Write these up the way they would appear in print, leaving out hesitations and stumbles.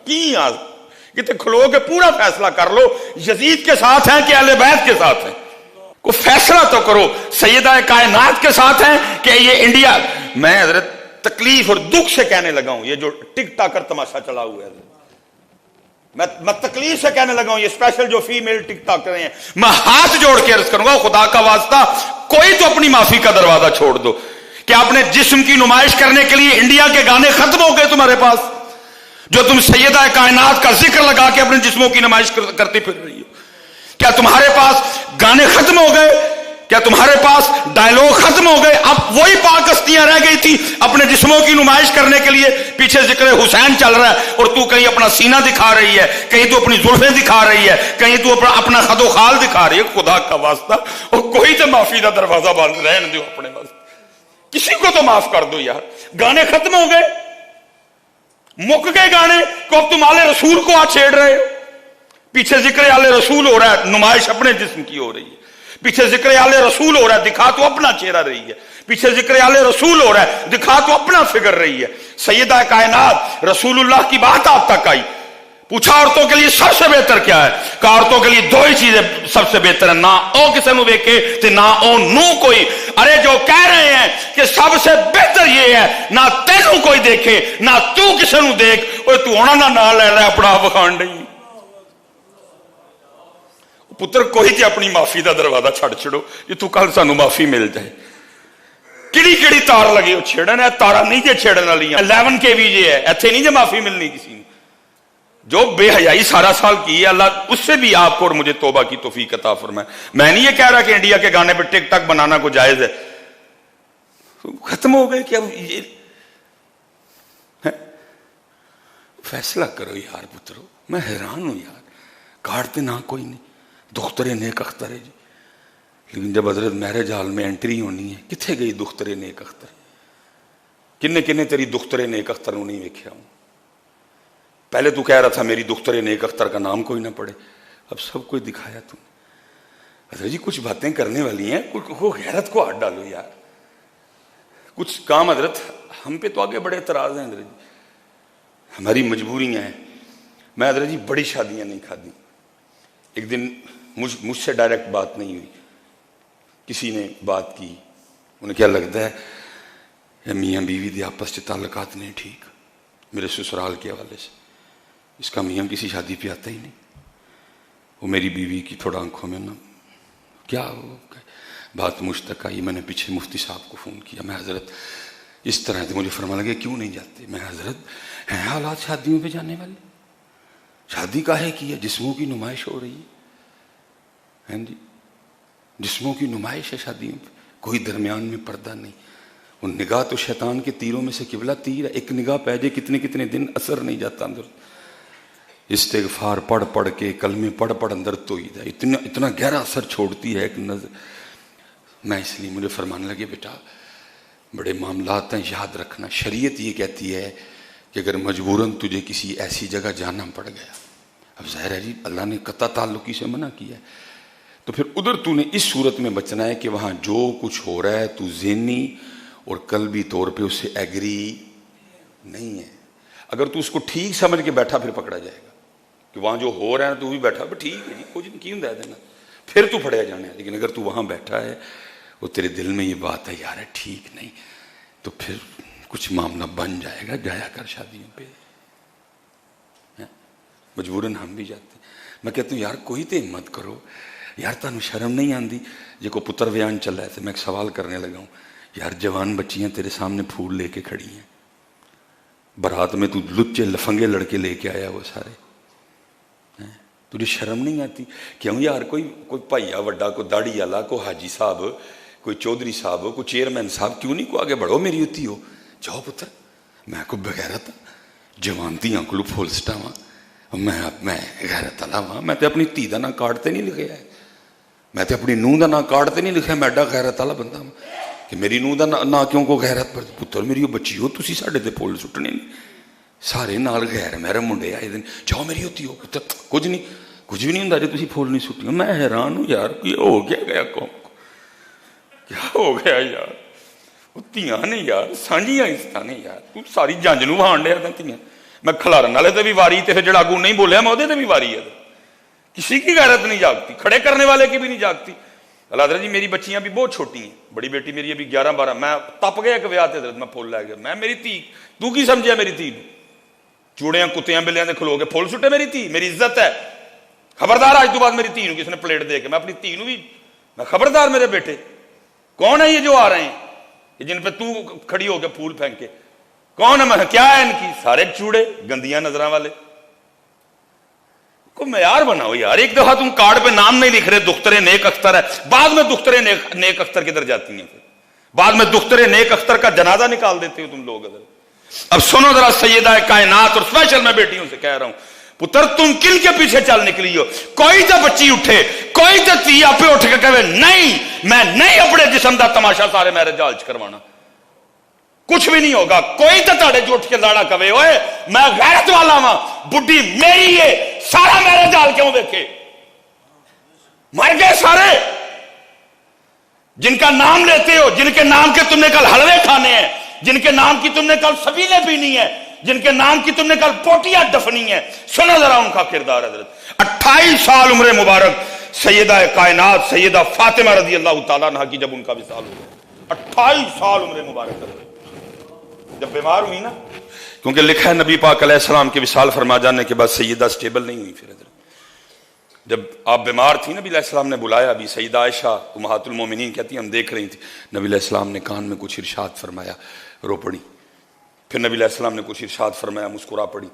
کی کتنے کھلو کے پورا فیصلہ کر لو یزید کے ساتھ ہیں کہ اہل بیت کے ساتھ ہیں. کو فیصلہ تو کرو. سیدہ کائنات کے ساتھ ہیں کہ یہ انڈیا. میں حضرت تکلیف اور دکھ سے کہنے لگا ہوں, یہ جو ٹک ٹاکر تماشا چلا ہوا ہے, میں تکلیف سے کہنے لگا ہوں, یہ اسپیشل جو فیمیل ٹک ٹاکر ہیں, میں ہاتھ جوڑ کے عرض کروں گا خدا کا واسطہ کوئی تو اپنی معافی کا دروازہ چھوڑ دو. کہ اپنے جسم کی نمائش کرنے کے لیے انڈیا کے گانے ختم ہو گئے تمہارے پاس, جو تم سیدہ کائنات کا ذکر لگا کے اپنے جسموں کی نمائش کرتی پھر رہی ہو. کیا تمہارے پاس گانے ختم ہو گئے؟ کیا تمہارے پاس ڈائلوگ ختم ہو گئے؟ اب وہی پاک ہستیاں رہ گئی تھی اپنے جسموں کی نمائش کرنے کے لیے. پیچھے ذکر حسین چل رہا ہے اور تو کہیں اپنا سینہ دکھا رہی ہے, کہیں تو اپنی زلفیں دکھا رہی ہے, کہیں تو اپنا خد و خال دکھا رہی ہے. خدا کا واسطہ اور کوئی تو معافی کا دروازہ بند رہنے دو اپنے واسطے. کسی کو تو معاف کر دو یار. گانے ختم ہو گئے, مک گئے گانے کو, اب تم آل رسول کو چھیڑ رہے ہو. پیچھے ذکر آل رسول ہو رہا ہے, نمائش اپنے جسم کی ہو رہی ہے. پیچھے ذکر آل رسول ہو رہا ہے, دکھا تو اپنا چہرہ رہی ہے. پیچھے ذکر آل رسول ہو رہا ہے, دکھا تو اپنا فگر رہی ہے. سیدہ کائنات رسول اللہ کی بات آپ تک آئی, پوچھا عورتوں کے لیے سب سے بہتر کیا ہے؟ کہا عورتوں کے لیے دو ہی چیزیں سب سے بہتر ہیں, نہ او کسی نو دیکھے تے نہ او نو کوئی. ارے جو کہہ رہے ہیں کہ سب سے بہتر یہ ہے نہ تینوں کوئی دیکھے نہ تو کسی نو دیکھ, اوے تو ہونا نہ لے رہا اپنا بخان نہیں. پتر کوئی تے اپنی معافی دا دروازہ چھڑ چھڑو کہ تو کل سانو معافی مل جائے. کیڑی کیڑی تار لگے ہو چھڑن ہے, تارا نہیں جے چھڑن والی 11 kV ہے, ایتھے نہیں جے معافی ملنی کسی نے. جو بے حیائی سارا سال کی ہے اللہ اس سے بھی آپ کو اور مجھے توبہ کی توفیق عطا فرمائے. میں نہیں یہ کہہ رہا کہ انڈیا کے گانے پہ ٹک ٹاک بنانا کو جائز ہے. ختم ہو گئے کہ اب یہ فیصلہ کرو یار پترو. میں حیران ہوں یار, کاٹتے نہ کوئی نہیں, دخترے نیک اختر ہے جی. لیکن جب حضرت میرج ہال میں انٹری ہونی ہے, کتنے گئی دخترے نیک اختر؟ کنے کنے تیری دخترے نیک اختر نو نہیں ویکھیا ہوں. پہلے تو کہہ رہا تھا میری دخترے نیک اختر کا نام کوئی نہ پڑے, اب سب کوئی دکھایا تم نے. حضرت جی کچھ باتیں کرنے والی ہیں, وہ غیرت کو ہاتھ ڈالو یار. کچھ کام حضرت ہم پہ تو آگے بڑے اعتراض ہیں حضرت جی, ہماری مجبوریاں ہیں. میں حضرت جی بڑی شادیاں نہیں کھادی. ایک دن مجھ سے ڈائریکٹ بات نہیں ہوئی, کسی نے بات کی, انہیں کیا لگتا ہے یا میاں بیوی دے آپس سے تعلقات نہیں ٹھیک میرے سسرال کے حوالے سے, اس کا میاں کسی شادی پہ آتا ہی نہیں. وہ میری بیوی کی تھوڑا آنکھوں میں نا کیا بات مجھ تک آئی. میں نے پیچھے مفتی صاحب کو فون کیا, میں حضرت اس طرح سے, مجھے فرما لگے کیوں نہیں جاتے؟ میں حضرت ہیں حالات شادیوں پہ جانے والے, شادی کاہے کی ہے؟ جسموں کی نمائش ہو رہی ہے جی, جسموں کی نمائش ہے شادیوں پہ, کوئی درمیان میں پردہ نہیں. وہ نگاہ تو شیطان کے تیروں میں سے قبلہ تیر ہے, ایک نگاہ پہ جائے کتنے کتنے دن اثر نہیں جاتا اندر. استغفار پڑھ پڑھ کے, کلمے پڑھ پڑھ اندر تو اتنا گہرا اثر چھوڑتی ہے ایک نظر. میں اس لیے مجھے فرمانے لگے بیٹا بڑے معاملات ہیں, یاد رکھنا شریعت یہ کہتی ہے کہ اگر مجبوراً تجھے کسی ایسی جگہ جانا پڑ گیا, اب ظاہر ہے جی اللہ نے قطع تعلقی سے منع کیا ہے, تو پھر ادھر تو نے اس صورت میں بچنا ہے کہ وہاں جو کچھ ہو رہا ہے تو ذہنی اور قلبی طور پہ اس سے ایگری نہیں ہے. اگر تو اس کو ٹھیک سمجھ کے بیٹھا پھر پکڑا جائے گا کہ وہاں جو ہو رہا ہے تو بھی بیٹھا ٹھیک ہے جی کچھ نہیں کیوں دے دینا, پھر تو پڑیا جانا ہے. لیکن اگر تو وہاں بیٹھا ہے وہ تیرے دل میں یہ بات ہے یار ٹھیک نہیں, تو پھر کچھ معاملہ بن جائے گا. جایا کر شادیوں پہ, مجبوراً ہم بھی جاتے ہیں. میں کہتا ہوں یار کوئی تو ہمت کرو یار, تانوں شرم نہیں آندی؟ جے کو پتر بیان چل رہا ہے تو میں ایک سوال کرنے لگا ہوں یار, جوان بچیاں تیرے سامنے پھول لے کے کھڑی ہیں, برات میں تو لچے لفنگے لڑکے لے کے آیا وہ سارے, تجھے شرم نہیں آتی؟ کیوں یار کوئی بھائیا وڈا, کوئی داڑھی والا, کوئی حاجی صاحب, کوئی چودھری صاحب, کوئی چیئرمین صاحب, کیوں نہیں کو آگے بڑھو میری ہوتی ہو, جاؤ پتر. میں کو بغیرت جوان دھیاں کو پھول سٹاواں, میں غیرت والا ہاں. میں تے اپنی دھی دا نام کارڈ تے نہیں لکھیا ہے, میں تے اپنی نوح دا نام کارڈ تے نہیں لکھیا. میں ایڈا غیرت والا بندہ ہوں کہ میری نوح دا نا کیوں کو غیرت پر پتر میری وہ بچی ہو, تسی ساڈے تے پھول سٹنے نہیں, سارے نال غیر محرم منڈے آئے دن, جاؤ میری ہوتی ہو پتر. کچھ بھی نہیں ہوندا جے تسی پھول نہیں سٹی. میں حیران ہوں یار یہ ہو گیا قوم کو, کیا ہو گیا یار؟ وہ تیاں نے یار سانجیاں عزتاں نے یار, تو ساری جنج نو وہان ڈیا تیاں. میں کھلارن والے تے بھی واری تے پھر جڑا اگوں نہیں بولیا میں تے بھی واری ہے. کسی کی غیرت نہیں جاگتی, کھڑے کرنے والے کی بھی نہیں جاگتی. اللہ حضرت جی میری بچیاں بھی بہت چھوٹی ہیں, بڑی بیٹی میری ابھی 11-12, میں تپ گیا ایک ویاہ تے حضرت, میں پھول لے گیا, میں میری تھی تو کی سمجھیا میری تھی چوڑیاں کتیاں بلیاں دے کھلو کے پھول سٹے میری تھی, میری عزت ہے. خبردار آج تو بعد میری تھی کسی نے پلیٹ دے کے, میں اپنی تھی بھی میں خبردار میرے بیٹے کون ہے یہ جو آ رہے ہیں یہ جن پہ تو کھڑی ہو کے پھول پھینک کے, کون ہے, میں کیا ہے ان کی, سارے چوڑے گندیاں نظراں والے. کو معیار بناؤ یار. ایک دفعہ تم کارڈ پہ نام نہیں لکھ رہے دختر نیک اختر ہے, بعد میں دختر نیک اختر کدھر جاتی ہیں, پھر بعد میں دختر نیک اختر کا جنازہ نکال دیتے ہو تم لوگ. اب سنو ذرا سیدہ کائنات, اور اسپیشل میں بیٹیوں سے کہہ رہا ہوں, پتر تم کن کے پیچھے چل نکلی ہو. کوئی تو بچی اٹھے, کوئی تو تھی آپ اٹھ کے کہے نہیں میں نہیں اپنے جسم دا تماشا سارے میرے جال چ کروانا, کچھ بھی نہیں ہوگا. کوئی تو تاڑے جو اٹھ کے لاڑا کہے اوئے میں غیرت والا ہاں, بڈھی میری ہے, سارا میرے جال کیوں دیکھے. مر گئے سارے جن کا نام لیتے ہو, جن کے نام کے تم نے کل حلوے کھانے ہیں, جن کے نام کی تم نے کل سبیلیں پینی ہے, جن کے نام کی تم نے کل پوٹیاں دفنی ہیں. سنو ذرا ان کا کردار. حضرت 28 سال عمر مبارک سیدہ کائنات سیدہ فاطمہ رضی اللہ تعالیٰ عنہ کی جب ان کا وصال ہوا, 28 سال عمر مبارک جب بیمار ہوئی نا, کیونکہ لکھا ہے نبی پاک علیہ السلام کے وصال فرما جانے کے بعد سیدہ سٹیبل نہیں ہوئی. پھر جب آپ بیمار تھی نبی علیہ السلام نے بلایا, بھی سیدہ عائشہ امہات المومنین کہتی ہیں ہم دیکھ رہی تھی, نبی علیہ السلام نے کان میں کچھ ارشاد فرمایا, رو پڑی. پھر نبی علیہ السلام نے کچھ ارشاد فرمایا, مسکرا پڑی.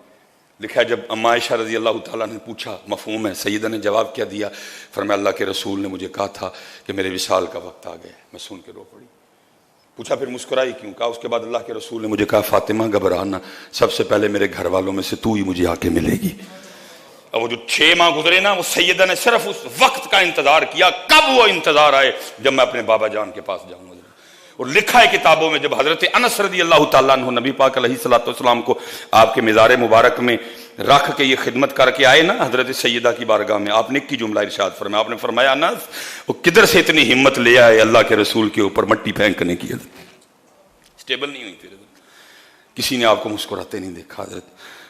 لکھا ہے جب اما عائشہ رضی اللہ تعالیٰ نے پوچھا, مفہوم ہے, سیدہ نے جواب کیا دیا, فرمایا اللہ کے رسول نے مجھے کہا تھا کہ میرے وصال کا وقت آ گیا. میں سن کے رو پڑی. پوچھا پھر مسکرائی کیوں؟ کہا اس کے بعد اللہ کے رسول نے مجھے کہا فاطمہ گھبرانا, سب سے پہلے میرے گھر والوں میں سے تو ہی مجھے آ کے ملے گی. اب وہ جو 6 ماہ گزرے نا, وہ سیدہ نے صرف اس وقت کا انتظار کیا, کب وہ انتظار آئے جب میں اپنے بابا جان کے پاس جاؤں گا. اور لکھا ہے کتابوں میں جب حضرت انس رضی اللہ تعالیٰ عنہ نبی پاک علیہ الصلوۃ والسلام کو آپ کے مزار مبارک میں رکھ کے یہ خدمت کر کے آئے نا حضرت سیدہ کی بارگاہ میں, آپ نے ایک کی جملہ ارشاد فرمایا, آپ نے فرمایا انس وہ کدھر سے اتنی ہمت لے آئے اللہ کے رسول کے اوپر مٹی پھینکنے کی. سٹیبل نہیں ہوئی. پھر کسی نے آپ کو مسکراتے نہیں دیکھا. حضرت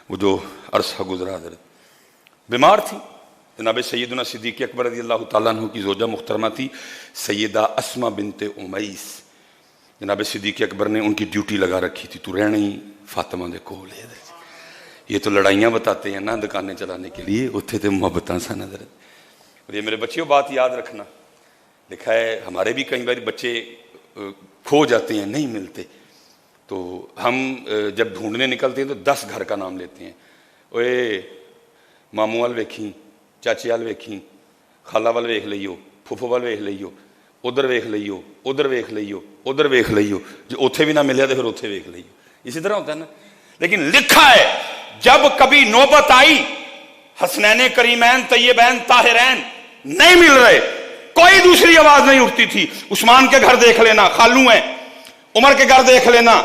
وہ جو عرصہ گزرا, حضرت بیمار تھی. جناب سیدنا صدیق اکبر رضی اللہ تعالیٰ عنہ کی زوجہ محترمہ تھی سیدہ اسما بنت امیس. جناب صدیق اکبر نے ان کی ڈیوٹی لگا رکھی تھی, تو رہنا ہی فاطمہ دے کول ہے. یہ تو لڑائیاں بتاتے ہیں نا دکانیں چلانے کے لیے, اتنے تو محبتاں سن. حضرت اور یہ میرے بچیوں بات یاد رکھنا, لکھا ہے ہمارے بھی کئی بار بچے کھو جاتے ہیں, نہیں ملتے, تو ہم جب ڈھونڈنے نکلتے ہیں تو 10 گھر کا نام لیتے ہیں. اوے ماموں وال ویکھی, چاچے وال ویکھی, خالہ وال ویکھ لئیو, پھوپھو وال ویکھ لئیو, ادھر ویکھ لئیو, ادھر ویکھ لئیو, ادھر ویکھ لئیو, جو اوتھے بھی نہ ملیا تو پھر اوتھے ویکھ لئیو. اسی طرح ہوتا ہے نا. لیکن لکھا ہے جب کبھی نوبت آئی حسنین کریمین طیبین طاہرین نہیں مل رہے, کوئی دوسری آواز نہیں اٹھتی تھی. عثمان کے گھر دیکھ لینا, خالو ہیں, عمر کے گھر دیکھ لینا,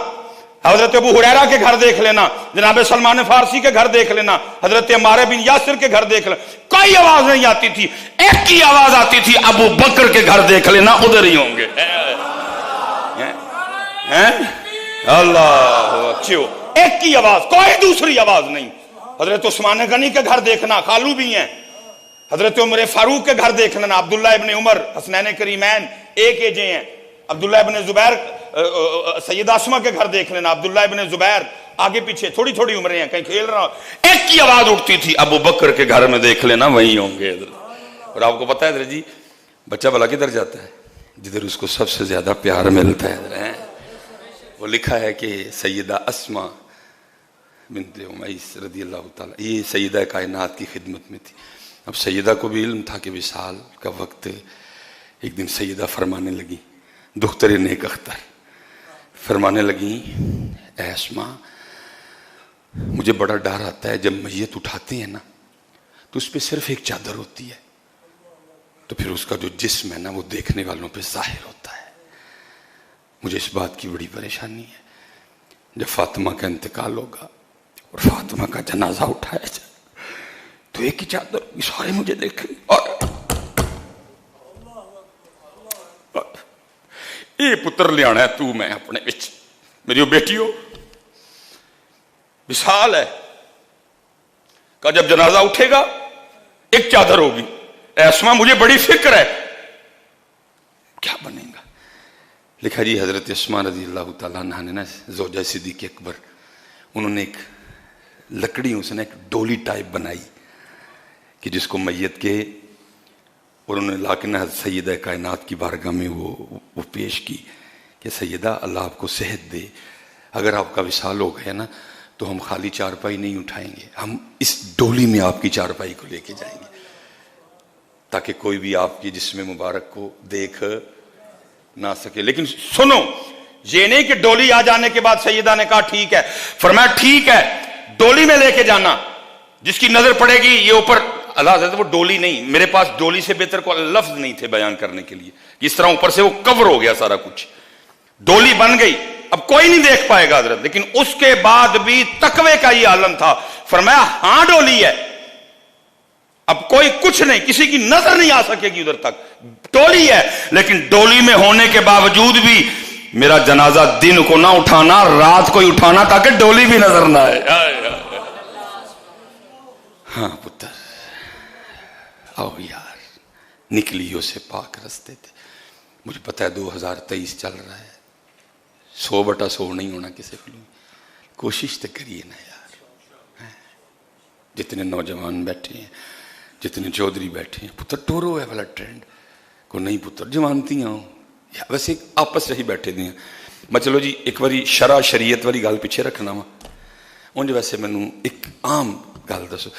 حضرت ابو ہریرہ کے گھر دیکھ لینا, جناب سلمان فارسی کے گھر دیکھ لینا, حضرت عمار بن یاسر کے گھر دیکھ لینا, کوئی آواز نہیں آتی تھی. ایک ہی آواز آتی تھی, ابو بکر کے گھر دیکھ لینا, ادھر ہی ہوں گے. اللہ اچھو, ایک ہی آواز, کوئی دوسری آواز نہیں. حضرت عثمان غنی کے گھر دیکھنا, خالو بھی ہیں. حضرت عمر فاروق کے گھر دیکھ لینا, عبداللہ ابن عمر حسنین کریمین ایک ایجے ہیں. عبداللہ ابن زبیر, سیدہ اسما کے گھر دیکھ لینا, عبداللہ ابن زبیر آگے پیچھے تھوڑی تھوڑی عمریں ہیں, کہیں کھیل رہا. ایک ہی آواز اٹھتی تھی, ابو بکر کے گھر میں دیکھ لینا, وہیں ہوں گے. اور آپ کو پتہ ہے حضرت جی بچہ بھلا کدھر جاتا ہے؟ جدھر اس کو سب سے زیادہ پیار ملتا ہے. وہ لکھا ہے کہ سیدہ اسما بنت امیس رضی اللہ تعالیٰ یہ سیدہ کائنات کی خدمت میں تھی. اب سیدہ کو بھی علم تھا کہ وصال کا وقت. ایک دن سیدہ فرمانے لگی, دختر نیک اختر فرمانے لگی, اے اسما مجھے بڑا ڈر آتا ہے جب میت اٹھاتے ہیں نا تو اس پہ صرف ایک چادر ہوتی ہے, تو پھر اس کا جو جسم ہے نا وہ دیکھنے والوں پہ ظاہر ہوتا ہے. مجھے اس بات کی بڑی پریشانی ہے, جب فاطمہ کا انتقال ہوگا اور فاطمہ کا جنازہ اٹھایا جائے تو ایک ہی چادر ہوگی, سارے مجھے دیکھیں. اور یہ پتر لے آنا ہے تو میں اپنے بچ, میری بیٹی ہو وصال ہے, کہا جب جنازہ اٹھے گا ایک چادر ہوگی. اے اسما مجھے بڑی فکر ہے کیا بنے گا. لکھا جی حضرت اسما رضی اللہ تعالیٰ عنہ نے نا زوجہ صدیق اکبر, انہوں نے ایک لکڑی, اس نے ایک ڈولی ٹائپ بنائی کہ جس کو میت کے, اور انہوں نے لا کے نا سیدہ کائنات کی بارگاہ میں وہ پیش کی کہ سیدہ اللہ آپ کو صحت دے, اگر آپ کا وصال ہو گیا نا تو ہم خالی چارپائی نہیں اٹھائیں گے, ہم اس ڈولی میں آپ کی چارپائی کو لے کے جائیں گے تاکہ کوئی بھی آپ کی جسم مبارک کو دیکھ نہ سکے. لیکن سنو, یہ نہیں کہ ڈولی آ جانے کے بعد سیدہ نے کہا ٹھیک ہے, فرمایا ٹھیک ہے ڈولی میں لے کے جانا, جس کی نظر پڑے گی یہ اوپر. اللہ حضرت وہ ڈولی نہیں, میرے پاس ڈولی سے بہتر کو لفظ نہیں تھے بیان کرنے کے لیے, اس طرح اوپر سے وہ کور ہو گیا سارا کچھ, ڈولی بن گئی, اب کوئی نہیں دیکھ پائے گا حضرت. لیکن اس کے بعد بھی تقوی کا یہ عالم تھا, فرمایا ہاں ڈولی ہے, اب کوئی کچھ نہیں, کسی کی نظر نہیں آ سکے گی ادھر تک, ڈولی ہے. لیکن ڈولی میں ہونے کے باوجود بھی میرا جنازہ دن کو نہ اٹھانا, رات کو ہی اٹھانا تاکہ ڈولی بھی نظر نہ آئے. ہاں پتر آؤ یار, نکلیوں سے پاک رستے تھے. مجھے پتا ہے 2023 چل رہا ہے, 100/100 نہیں ہونا کسی کو, کوشش تو کریے نا یار. جتنے نوجوان بیٹھے ہیں, جتنے چودھری بیٹھے ہیں, پتر ٹورو ہے والا ٹرینڈ کو نہیں پتر جوانتیاں ہوں ویسے آپس سے ہی بیٹھے دیا. میں چلو جی ایک باری شرع شریعت والی گل پیچھے رکھنا وا, انج ویسے مینوں ایک عام گل دسو,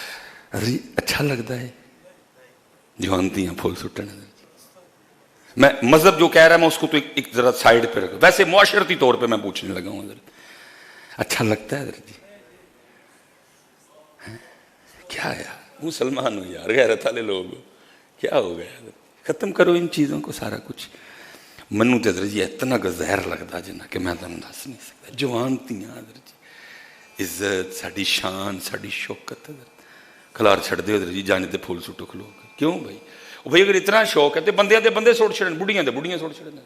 اچھا لگتا ہے جوانتیاں پھول سٹنے. میں مذہب جو کہہ رہا ہے میں اس کو تو ایک ذرا سائڈ پہ رکھوں, ویسے معاشرتی طور پہ میں پوچھنے لگا ہوں حضرت, اچھا لگتا ہے حضرت جی؟ کیا یار مسلمان ہو یار, غیرت والے لوگ ہو, کیا ہو گیا حضرت؟ ختم کرو ان چیزوں کو سارا کچھ. منو تو حضرت جی اتنا زہر لگتا جنا کہ میں تمہیں دس نہیں سکتا. جوانتیاں حضرت جی, عزت ساڈی شان ساڈی شوکت حضرت, کھلار چھڑ دے حضرت جی, جانے تے پھول سٹو کھلو. کیوں بھائی؟ بھائی اگر اتنا شوق ہے تو بندے دے بندے سوڑ چھڑن, بڑھیاں دے بڑھیاں سوڑ چھڑن.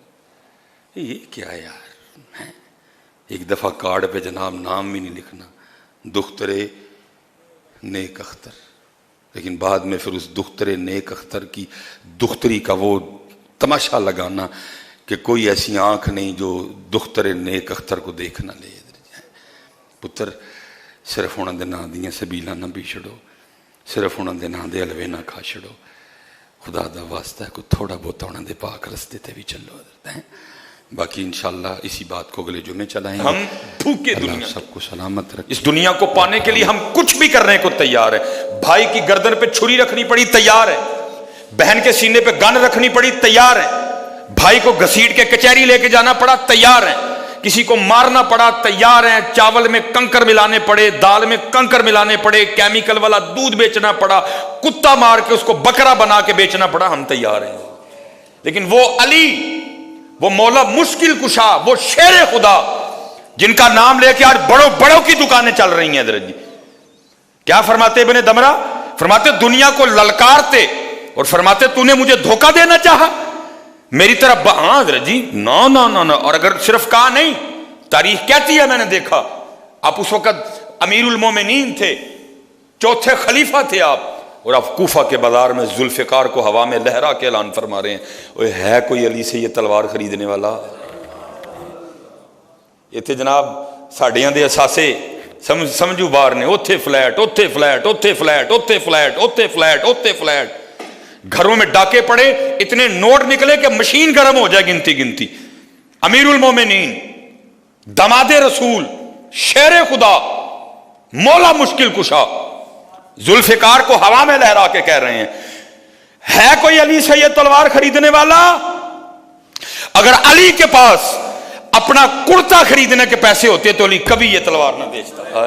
یہ کیا ہے یار؟ ایک دفعہ کارڈ پہ جناب نام بھی نہیں لکھنا, دخترے نیک اختر, لیکن بعد میں پھر اس دخترے نیک اختر کی دختری کا وہ تماشا لگانا کہ کوئی ایسی آنکھ نہیں جو دخترے نیک اختر کو دیکھ نہ لے. پتر صرف انہوں دے نام دیاں سبیلاں نہ پی چھڑو, صرف انہوں دے نام دے حلوے نہ کھا چھڑو. خدا دا واسطہ ہے کوئی تھوڑا بہت انہوں دے پاک رستے تے بھی چلو حضرت. باقی انشاءاللہ اسی بات کو اگلے جمعے چلائیں گے. ہم بھوکے دنیا سب کو سلامت رکھے, اس دنیا کو پانے کے لیے ہم کچھ بھی کرنے کو تیار ہے. بھائی کی گردن پہ چھری رکھنی پڑی تیار ہے, بہن کے سینے پہ گن رکھنی پڑی تیار ہے, بھائی کو گھسیٹ کے کچہری لے کے جانا پڑا تیار ہیں, کسی کو مارنا پڑا تیار ہیں, چاول میں کنکر ملانے پڑے, دال میں کنکر ملانے پڑے, کیمیکل والا دودھ بیچنا پڑا, کتا مار کے اس کو بکرا بنا کے بیچنا پڑا, ہم تیار ہیں. لیکن وہ علی, وہ مولا مشکل کشا, وہ شیر خدا جن کا نام لے کے آج بڑوں بڑوں کی دکانیں چل رہی ہیں حضرت جی, کیا فرماتے ابن دمرہ؟ فرماتے دنیا کو للکارتے اور فرماتے تو نے مجھے دھوکہ دینا چاہا میری طرف. ہاں حضرت جی, نا نا نا نا. اور اگر صرف کہا نہیں, تاریخ کہتی ہے, میں نے دیکھا آپ اس وقت امیر المومنین تھے, چوتھے خلیفہ تھے آپ, اور آپ کوفہ کے بازار میں ذوالفقار کو ہوا میں لہرا کے اعلان فرما رہے ہیں, اوے ہے کوئی علی سے یہ تلوار خریدنے والا؟ یہ تھے جناب ساڑیاں دے اساسے سمجھو بار نے, اوتھے فلیٹ اوتھے فلیٹ اوتھے فلیٹ اوتھے فلیٹ اوتھے فلیٹ اوتھے فلیٹ, گھروں میں ڈاکے پڑے, اتنے نوٹ نکلے کہ مشین گرم ہو جائے گنتی گنتی. امیر المومنین, دماد رسول, شیر خدا, مولا مشکل کشا, ذوالفقار کو ہوا میں لہرا کے کہہ رہے ہیں ہے کوئی علی سے یہ تلوار خریدنے والا؟ اگر علی کے پاس اپنا کرتا خریدنے کے پیسے ہوتے تو علی کبھی یہ تلوار نہ بیچتا.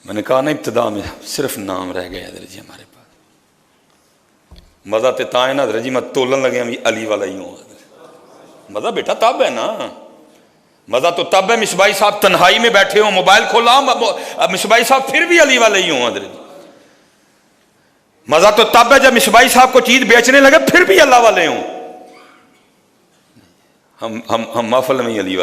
میں نے کہا نا ابتدا میں صرف نام رہ گئے حضرت جی ہمارے پاس. مزہ تے تا ہے نا حضرت جی, میں تولن لگے بھی علی والا ہی ہوں. مزہ بیٹا تب ہے نا, مزہ تو تب ہے مصباحی صاحب تنہائی میں بیٹھے ہوں, موبائل کھولا مصباحی صاحب پھر بھی علی والے ہی ہوں حضرت جی. مزہ تو تب ہے جب مصباحی صاحب کو چیز بیچنے لگے پھر بھی اللہ والے ہوں. ہم محفل میں ہی علی والے